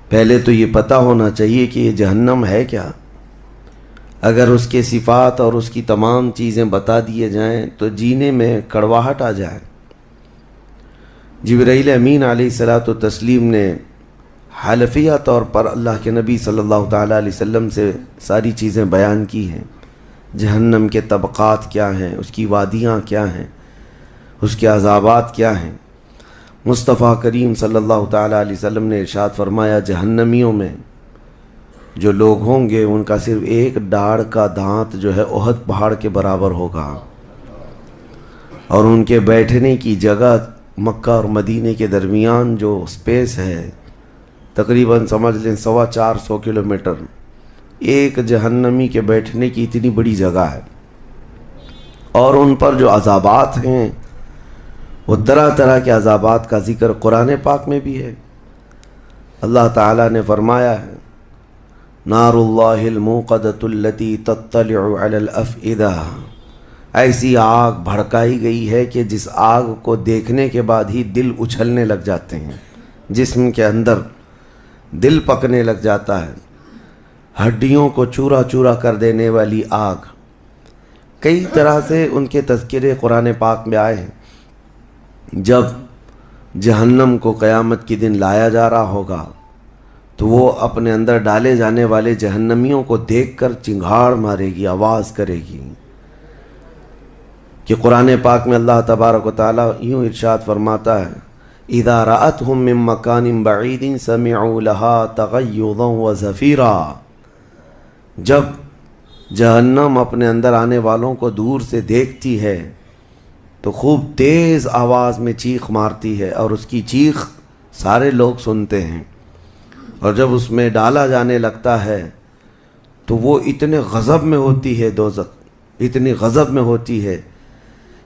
پہلے تو یہ پتہ ہونا چاہیے کہ یہ جہنم ہے کیا. اگر اس کے صفات اور اس کی تمام چیزیں بتا دیے جائیں تو جینے میں کڑواہٹ آ جائے. جبرائیل امین علیہ الصلاۃ والتسلیم نے حلفیہ طور پر اللہ کے نبی صلی اللہ تعالیٰ علیہ وسلم سے ساری چیزیں بیان کی ہیں. جہنم کے طبقات کیا ہیں، اس کی وادیاں کیا ہیں، اس کے عذابات کیا ہیں. مصطفیٰ کریم صلی اللہ تعالیٰ علیہ وسلم نے ارشاد فرمایا جہنمیوں میں جو لوگ ہوں گے ان کا صرف ایک ڈاڑھ کا دانت جو ہے احد پہاڑ کے برابر ہوگا، اور ان کے بیٹھنے کی جگہ مکہ اور مدینے کے درمیان جو سپیس ہے تقریباً سمجھ لیں 450 کلومیٹر، ایک جہنمی کے بیٹھنے کی اتنی بڑی جگہ ہے. اور ان پر جو عذابات ہیں وہ طرح طرح کے عذابات کا ذکر قرآن پاک میں بھی ہے. اللہ تعالیٰ نے فرمایا ہے نار اللہ الموقدۃ التی تطلع علی الافئدہ، ایسی آگ بھڑکائی گئی ہے کہ جس آگ کو دیکھنے کے بعد ہی دل اچھلنے لگ جاتے ہیں، جسم کے اندر دل پکنے لگ جاتا ہے. ہڈیوں کو چورا چورا کر دینے والی آگ. کئی طرح سے ان کے تذکرے قرآن پاک میں آئے ہیں. جب جہنم کو قیامت کے دن لایا جا رہا ہوگا تو وہ اپنے اندر ڈالے جانے والے جہنمیوں کو دیکھ کر چنگھاڑ مارے گی، آواز کرے گی. کہ قرآن پاک میں اللہ تبارک و تعالیٰ یوں ارشاد فرماتا ہے اذا رأتهم من مکان بعید سمعوا لها تغیظا وزفیرا، جب جہنم اپنے اندر آنے والوں کو دور سے دیکھتی ہے تو خوب تیز آواز میں چیخ مارتی ہے، اور اس کی چیخ سارے لوگ سنتے ہیں. اور جب اس میں ڈالا جانے لگتا ہے تو وہ اتنے غضب میں ہوتی ہے، دوزخ اتنی غضب میں ہوتی ہے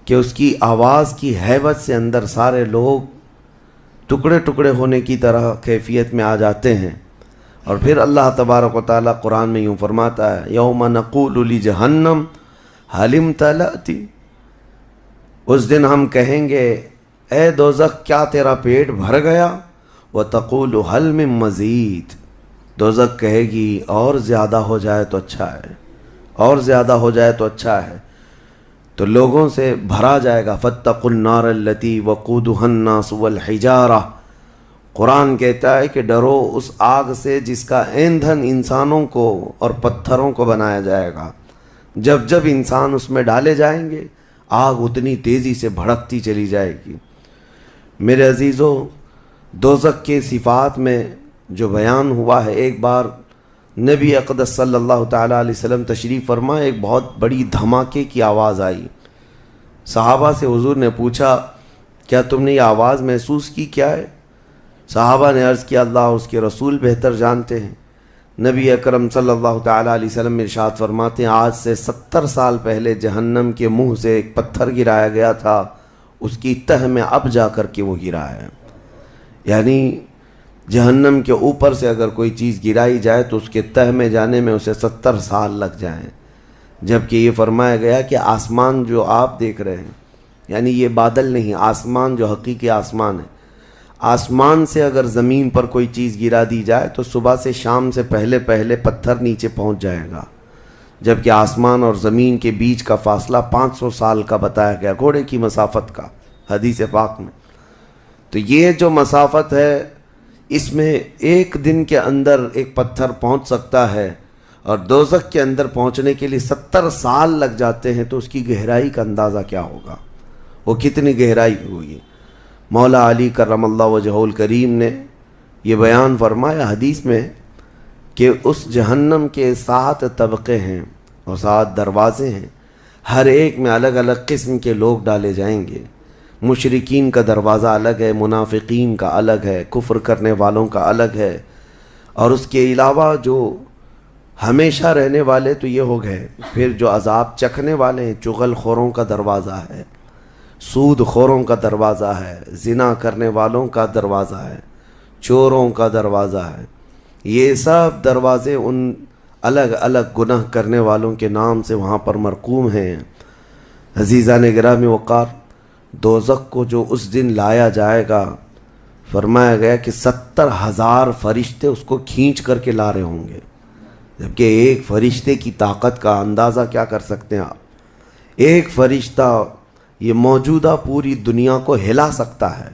کہ اس کی آواز کی ہیبت سے اندر سارے لوگ ٹکڑے ٹکڑے ہونے کی طرح کیفیت میں آ جاتے ہیں. اور پھر اللہ تبارک و تعالیٰ قرآن میں یوں فرماتا ہے یوم نقول لجہنم هل امتلأت، اس دن ہم کہیں گے اے دوزخ کیا تیرا پیٹ بھر گیا؟ وتقول هل من مزید، دوزخ کہے گی اور زیادہ ہو جائے تو اچھا ہے، اور زیادہ ہو جائے تو اچھا ہے. تو لوگوں سے بھرا جائے گا فاتقوا النار التي وقودها الناس والحجارہ. قرآن کہتا ہے کہ ڈرو اس آگ سے جس کا ایندھن انسانوں کو اور پتھروں کو بنایا جائے گا. جب جب انسان اس میں ڈالے جائیں گے آگ اتنی تیزی سے بھڑکتی چلی جائے گی. میرے عزیزو، دوزخ کے صفات میں جو بیان ہوا ہے، ایک بار نبی اقدس صلی اللہ تعالیٰ علیہ وسلم تشریف فرما، ایک بہت بڑی دھماکے کی آواز آئی. صحابہ سے حضور نے پوچھا کیا تم نے یہ آواز محسوس کی، کیا ہے؟ صحابہ نے عرض کیا اللہ اس کے رسول بہتر جانتے ہیں. نبی اکرم صلی اللہ تعالیٰ علیہ وسلم ارشاد فرماتے ہیں آج سے 70 سال پہلے جہنم کے منہ سے ایک پتھر گرایا گیا تھا، اس کی تہ میں اب جا کر کے وہ گرا ہے. یعنی جہنم کے اوپر سے اگر کوئی چیز گرائی جائے تو اس کے تہ میں جانے میں اسے 70 سال لگ جائیں. جبکہ یہ فرمایا گیا کہ آسمان جو آپ دیکھ رہے ہیں، یعنی یہ بادل نہیں، آسمان جو حقیقی آسمان ہے، آسمان سے اگر زمین پر کوئی چیز گرا دی جائے تو صبح سے شام سے پہلے پہلے پتھر نیچے پہنچ جائے گا. جبکہ آسمان اور زمین کے بیچ کا فاصلہ 500 سال کا بتایا گیا، گھوڑے کی مسافت کا، حدیث پاک میں. تو یہ جو مسافت ہے اس میں ایک دن کے اندر ایک پتھر پہنچ سکتا ہے، اور دوزخ کے اندر پہنچنے کے لیے 70 سال لگ جاتے ہیں. تو اس کی گہرائی کا اندازہ کیا ہوگا، وہ کتنی گہرائی ہوگی. مولا علی کرم اللہ وجہہ الکریم نے یہ بیان فرمایا حدیث میں کہ اس جہنم کے 7 طبقے ہیں اور 7 دروازے ہیں، ہر ایک میں الگ الگ قسم کے لوگ ڈالے جائیں گے. مشرکین کا دروازہ الگ ہے، منافقین کا الگ ہے، کفر کرنے والوں کا الگ ہے، اور اس کے علاوہ جو ہمیشہ رہنے والے تو یہ ہو گئے. پھر جو عذاب چکھنے والے ہیں، چغل خوروں کا دروازہ ہے، سود خوروں کا دروازہ ہے، زنا کرنے والوں کا دروازہ ہے، چوروں کا دروازہ ہے. یہ سب دروازے ان الگ الگ گناہ کرنے والوں کے نام سے وہاں پر مرقوم ہیں. عزیزان گرامی وقار، دوزخ کو جو اس دن لایا جائے گا فرمایا گیا کہ 70,000 فرشتے اس کو کھینچ کر کے لا رہے ہوں گے، جبکہ ایک فرشتے کی طاقت کا اندازہ کیا کر سکتے ہیں آپ؟ ایک فرشتہ یہ موجودہ پوری دنیا کو ہلا سکتا ہے،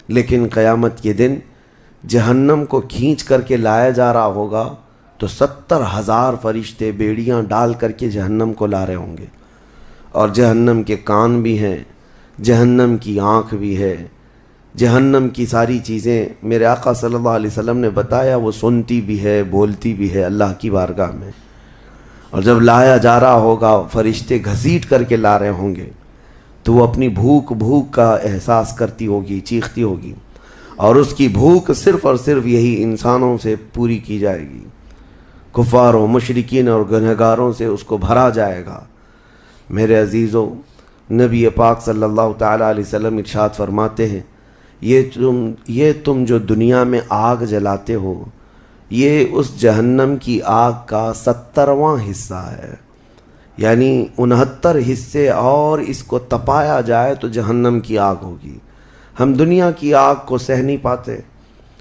لیکن قیامت کے دن جہنم کو کھینچ کر کے لایا جا رہا ہوگا تو 70,000 فرشتے بیڑیاں ڈال کر کے جہنم کو لا رہے ہوں گے، اور جہنم کے کان بھی ہیں، جہنم کی آنکھ بھی ہے، جہنم کی ساری چیزیں میرے آقا صلی اللہ علیہ وسلم نے بتایا وہ سنتی بھی ہے، بولتی بھی ہے اللہ کی بارگاہ میں۔ اور جب لایا جا رہا ہوگا فرشتے گھسیٹ کر کے لا رہے ہوں گے تو وہ اپنی بھوک کا احساس کرتی ہوگی، چیختی ہوگی، اور اس کی بھوک صرف اور صرف یہی انسانوں سے پوری کی جائے گی، کفاروں، مشرکین اور گنہگاروں سے اس کو بھرا جائے گا۔ میرے عزیزوں، نبی پاک صلی اللہ تعالیٰ علیہ وسلم ارشاد فرماتے ہیں یہ تم جو دنیا میں آگ جلاتے ہو یہ اس جہنم کی آگ کا 70واں حصہ ہے، یعنی 69 حصے اور اس کو تپایا جائے تو جہنم کی آگ ہوگی۔ ہم دنیا کی آگ کو سہ نہیں پاتے،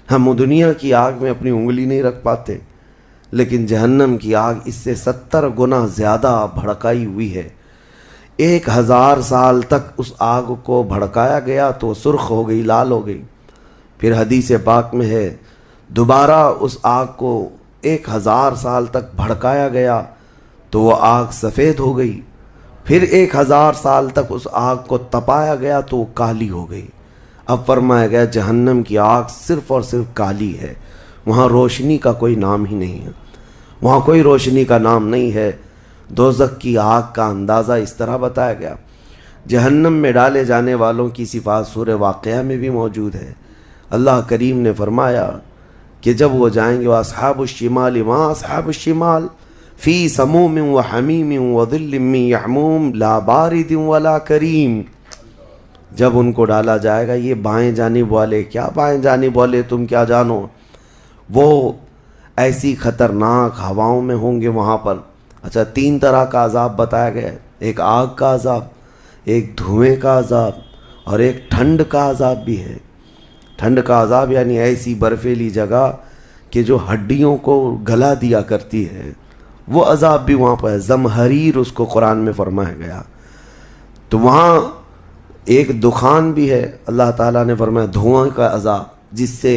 ہم دنیا کی آگ میں اپنی انگلی نہیں رکھ پاتے، لیکن جہنم کی آگ اس سے 70 گنا زیادہ بھڑکائی ہوئی ہے۔ 1000 سال تک اس آگ کو بھڑکایا گیا تو سرخ ہو گئی، لال ہو گئی، پھر حدیث پاک میں ہے دوبارہ اس آگ کو 1000 سال تک بھڑکایا گیا تو وہ آگ سفید ہو گئی، پھر 1000 سال تک اس آگ کو تپایا گیا تو وہ کالی ہو گئی۔ اب فرمایا گیا جہنم کی آگ صرف اور صرف کالی ہے، وہاں روشنی کا کوئی نام ہی نہیں ہے، وہاں کوئی روشنی کا نام نہیں ہے۔ دوزخ کی آگ کا اندازہ اس طرح بتایا گیا۔ جہنم میں ڈالے جانے والوں کی صفات سورہ واقعہ میں بھی موجود ہے۔ اللہ کریم نے فرمایا کہ جب وہ جائیں گے وَأَصْحَابُ الشِّمَالِ مَا أَصْحَابُ الشِّمَالِ فِي سَمُومٍ وَحَمِيمٍ وَظِلٍّ مِّن يَحْمُومٍ لَا بَارِدٍ وَلَا كَرِيمٍ، جب ان کو ڈالا جائے گا، یہ بائیں جانب والے، کیا بائیں جانب والے تم کیا جانو، وہ ایسی خطرناک ہواؤں میں ہوں گے وہاں پر۔ اچھا، 3 طرح کا عذاب بتایا گیا ہے، ایک آگ کا عذاب، ایک دھوئیں کا عذاب، اور ایک ٹھنڈ کا عذاب بھی ہے۔ ٹھنڈ کا عذاب یعنی ایسی برفیلی جگہ کہ جو ہڈیوں کو گلا دیا کرتی ہے، وہ عذاب بھی وہاں پر ہے، زمہریر اس کو قرآن میں فرمایا گیا۔ تو وہاں ایک دخان بھی ہے، اللہ تعالیٰ نے فرمایا دھواں کا عذاب، جس سے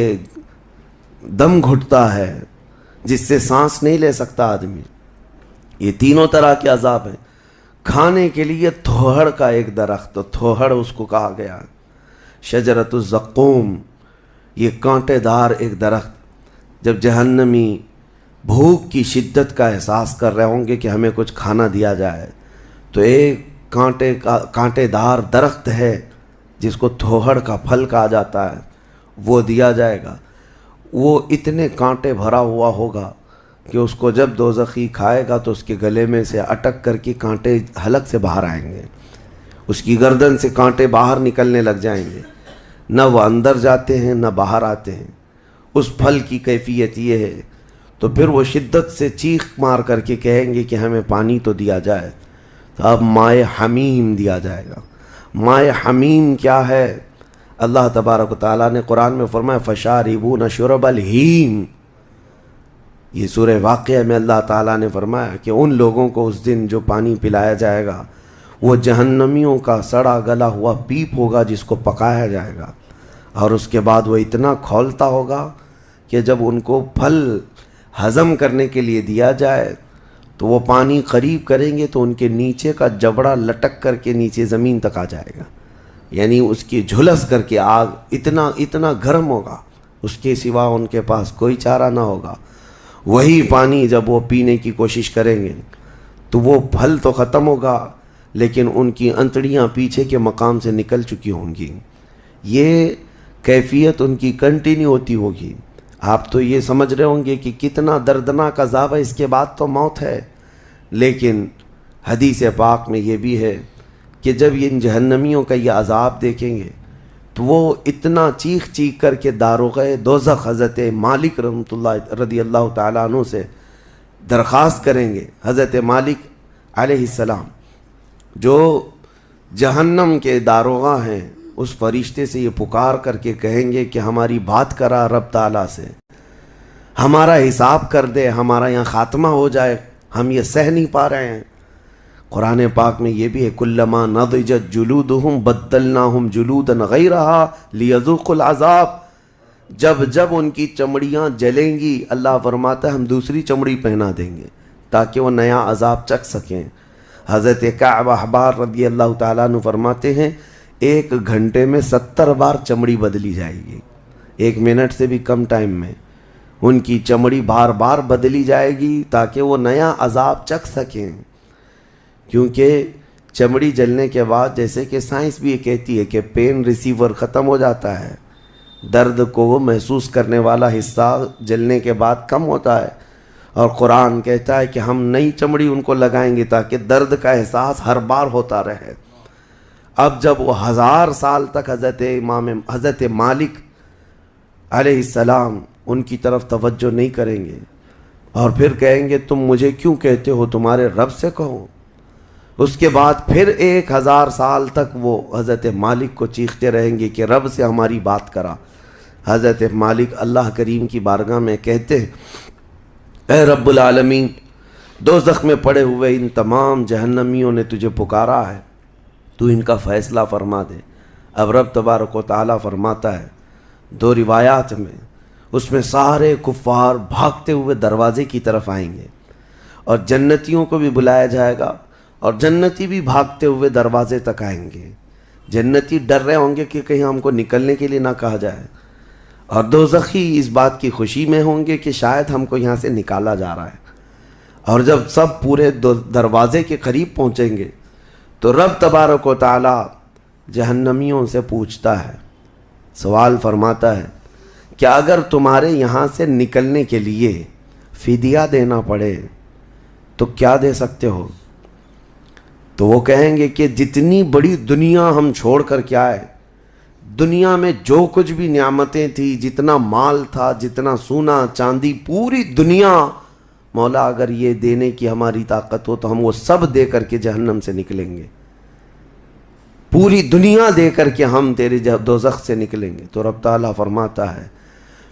دم گھٹتا ہے، جس سے سانس نہیں لے سکتا آدمی۔ یہ تینوں طرح کے عذاب ہیں۔ کھانے کے لیے تھوہڑ کا ایک درخت، تھوہڑ اس کو کہا گیا، شجرۃ الزقوم، یہ کانٹے دار ایک درخت۔ جب جہنمی بھوک کی شدت کا احساس کر رہے ہوں گے کہ ہمیں کچھ کھانا دیا جائے تو ایک کانٹے دار درخت ہے جس کو تھوہڑ کا پھل کہا جاتا ہے، وہ دیا جائے گا۔ وہ اتنے کانٹے بھرا ہوا ہوگا کہ اس کو جب دوزخی کھائے گا تو اس کے گلے میں سے اٹک کر کے کانٹے حلق سے باہر آئیں گے، اس کی گردن سے کانٹے باہر نکلنے لگ جائیں گے، نہ وہ اندر جاتے ہیں نہ باہر آتے ہیں۔ اس پھل کی کیفیت یہ ہے، تو پھر وہ شدت سے چیخ مار کر کے کہیں گے کہ ہمیں پانی تو دیا جائے، تو اب مائے حمیم دیا جائے گا۔ مائے حمیم کیا ہے؟ اللہ تبارک و تعالیٰ نے قرآن میں فرمایا فَشَارِبُونَ شُرْبَ الْہِیم، یہ سورہ واقعہ میں اللہ تعالیٰ نے فرمایا کہ ان لوگوں کو اس دن جو پانی پلایا جائے گا وہ جہنمیوں کا سڑا گلا ہوا پیپ ہوگا جس کو پکایا جائے گا، اور اس کے بعد وہ اتنا کھولتا ہوگا کہ جب ان کو پھل ہضم کرنے کے لیے دیا جائے تو وہ پانی قریب کریں گے تو ان کے نیچے کا جبڑا لٹک کر کے نیچے زمین تک آ جائے گا، یعنی اس کی جھلس کر کے آگ اتنا گرم ہوگا، اس کے سوا ان کے پاس کوئی چارہ نہ ہوگا۔ وہی پانی جب وہ پینے کی کوشش کریں گے تو وہ پھل تو ختم ہوگا لیکن ان کی انتڑیاں پیچھے کے مقام سے نکل چکی ہوں گی، یہ کیفیت ان کی کنٹینیو ہوتی ہوگی۔ آپ تو یہ سمجھ رہے ہوں گے کہ کتنا دردناک عذاب ہے، اس کے بعد تو موت ہے، لیکن حدیث پاک میں یہ بھی ہے کہ جب ان جہنمیوں کا یہ عذاب دیکھیں گے تو وہ اتنا چیخ کر کے داروغ دوزخ حضرت مالک رضی اللہ تعالیٰ عنہ سے درخواست کریں گے۔ حضرت مالک علیہ السلام جو جہنم کے داروغہ ہیں، اس فرشتے سے یہ پکار کر کے کہیں گے کہ ہماری بات کرا رب تعالیٰ سے، ہمارا حساب کر دے، ہمارا یہاں خاتمہ ہو جائے، ہم یہ سہ نہیں پا رہے ہیں۔ قرآن پاک میں یہ بھی ہے کلما نضجت جلودہم بدلناہم جلودا غیرہا لیذوقوا العذاب، جب جب ان کی چمڑیاں جلیں گی اللہ فرماتا ہے ہم دوسری چمڑی پہنا دیں گے تاکہ وہ نیا عذاب چکھ سکیں۔ حضرت کعب احبار رضی اللہ تعالیٰ عنہ فرماتے ہیں 1 گھنٹے میں 70 بار چمڑی بدلی جائے گی، 1 منٹ سے بھی کم ٹائم میں ان کی چمڑی بار بار بدلی جائے گی تاکہ وہ نیا عذاب چکھ سکیں۔ کیونکہ چمڑی جلنے کے بعد جیسے کہ سائنس بھی یہ کہتی ہے کہ پین ریسیور ختم ہو جاتا ہے، درد کو محسوس کرنے والا حصہ جلنے کے بعد کم ہوتا ہے، اور قرآن کہتا ہے کہ ہم نئی چمڑی ان کو لگائیں گے تاکہ درد کا احساس ہر بار ہوتا رہے۔ اب جب وہ 1000 سال تک حضرت مالک علیہ السلام ان کی طرف توجہ نہیں کریں گے اور پھر کہیں گے تم مجھے کیوں کہتے ہو، تمہارے رب سے کہو، اس کے بعد پھر 1000 سال تک وہ حضرت مالک کو چیختے رہیں گے کہ رب سے ہماری بات کرا۔ حضرت مالک اللہ کریم کی بارگاہ میں کہتے ہیں اے رب العالمین، دوزخ میں پڑے ہوئے ان تمام جہنمیوں نے تجھے پکارا ہے، تو ان کا فیصلہ فرما دے۔ اب رب تبارک و تعالیٰ فرماتا ہے 2 روایات میں، اس میں سارے کفار بھاگتے ہوئے دروازے کی طرف آئیں گے اور جنتیوں کو بھی بلایا جائے گا اور جنتی بھی بھاگتے ہوئے دروازے تک آئیں گے۔ جنتی ڈر رہے ہوں گے کہ کہیں ہم کو نکلنے کے لیے نہ کہا جائے، اور دوزخی اس بات کی خوشی میں ہوں گے کہ شاید ہم کو یہاں سے نکالا جا رہا ہے۔ اور جب سب پورے دروازے کے قریب پہنچیں گے تو رب تبارک و تعالی جہنمیوں سے پوچھتا ہے، سوال فرماتا ہے کہ اگر تمہارے یہاں سے نکلنے کے لیے فدیہ دینا پڑے تو کیا دے سکتے ہو؟ تو وہ کہیں گے کہ جتنی بڑی دنیا ہم چھوڑ کر کے آئے، دنیا میں جو کچھ بھی نعمتیں تھی، جتنا مال تھا، جتنا سونا چاندی، پوری دنیا، مولا اگر یہ دینے کی ہماری طاقت ہو تو ہم وہ سب دے کر کے جہنم سے نکلیں گے، پوری دنیا دے کر کے ہم تیرے دوزخ سے نکلیں گے۔ تو رب تعالیٰ فرماتا ہے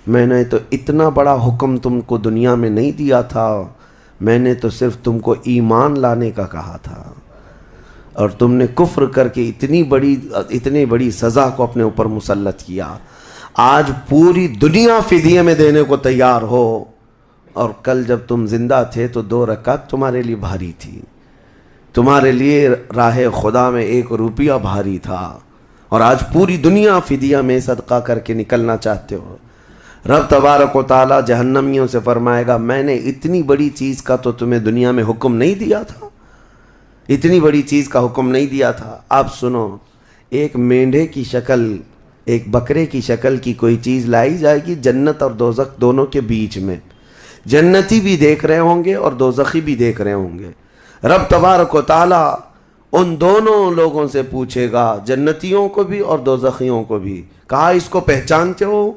میں نے تو اتنا بڑا حکم تم کو دنیا میں نہیں دیا تھا، میں نے تو صرف تم کو ایمان لانے کا کہا تھا، اور تم نے کفر کر کے اتنی بڑی سزا کو اپنے اوپر مسلط کیا۔ آج پوری دنیا فدیے میں دینے کو تیار ہو، اور کل جب تم زندہ تھے تو 2 رکعت تمہارے لیے بھاری تھی، تمہارے لیے راہ خدا میں 1 روپیہ بھاری تھا، اور آج پوری دنیا فدیہ میں صدقہ کر کے نکلنا چاہتے ہو۔ رب تبارک و تعالی جہنمیوں سے فرمائے گا میں نے اتنی بڑی چیز کا تو تمہیں دنیا میں حکم نہیں دیا تھا، اتنی بڑی چیز کا حکم نہیں دیا تھا۔ اب سنو، ایک مینڈھے کی شکل، ایک بکرے کی شکل کی کوئی چیز لائی جائے گی جنت اور دوزخ دونوں کے بیچ میں، جنتی بھی دیکھ رہے ہوں گے اور دوزخی بھی دیکھ رہے ہوں گے۔ رب تبارک و تعالی ان دونوں لوگوں سے پوچھے گا، جنتیوں کو بھی اور دوزخیوں کو بھی، کہا اس کو پہچانتے ہو؟